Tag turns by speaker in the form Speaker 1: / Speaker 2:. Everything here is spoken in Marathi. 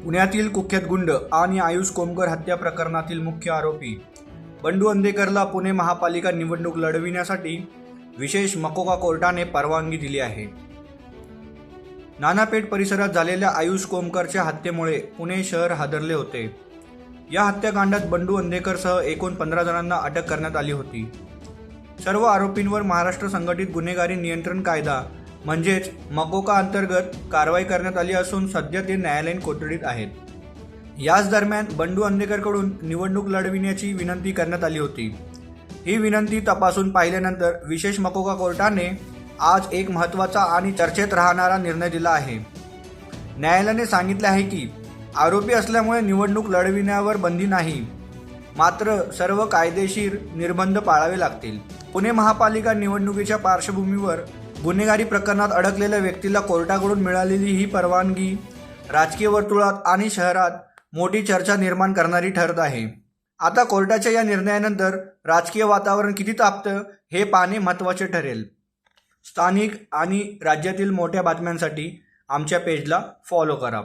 Speaker 1: पुण्यातील कुख्यात गुंड आणि आयुष कोमकर हत्या प्रकरणातील मुख्य आरोपी बंडू अंधेकरला पुणे महापालिका निवडणूक लढविण्यासाठी विशेष मकोका कोर्टाने परवानगी दिली आहे. नानापेठ परिसरात झालेल्या आयुष कोमकरच्या हत्येमुळे पुणे शहर हादरले होते. या हत्याकांडात बंडू अंधेकरसह एकूण 15 जणांना अटक करण्यात आली होती. सर्व आरोपींवर महाराष्ट्र संघटित गुन्हेगारी नियंत्रण कायदा म्हणजेच मकोका अंतर्गत कारवाई करण्यात आली असून सध्या ते न्यायालयीन कोठडीत आहेत. याच दरम्यान बंडू अंधेकरकडून निवडणूक लढविण्याची विनंती करण्यात आली होती. ही विनंती तपासून पाहिल्यानंतर विशेष मकोका कोर्टाने आज एक महत्त्वाचा आणि चर्चेत राहणारा निर्णय दिला आहे. न्यायालयाने सांगितले आहे की आरोपी असल्यामुळे निवडणूक लढविण्यावर बंदी नाही, मात्र सर्व कायदेशीर निर्बंध पाळावे लागतील. पुणे महापालिका निवडणुकीच्या पार्श्वभूमीवर गुन्हेगारी प्रकरणात अडकलेल्या व्यक्तीला कोर्टाकडून मिळालेली ही परवानगी राजकीय वर्तुळात आणि शहरात मोठी चर्चा निर्माण करणारी ठरत आहे. आता कोर्टाच्या या निर्णयानंतर राजकीय वातावरण किती तापतं हे पाहणे महत्त्वाचे ठरेल. स्थानिक आणि राज्यातील मोठ्या बातम्यांसाठी आमच्या पेजला फॉलो करा.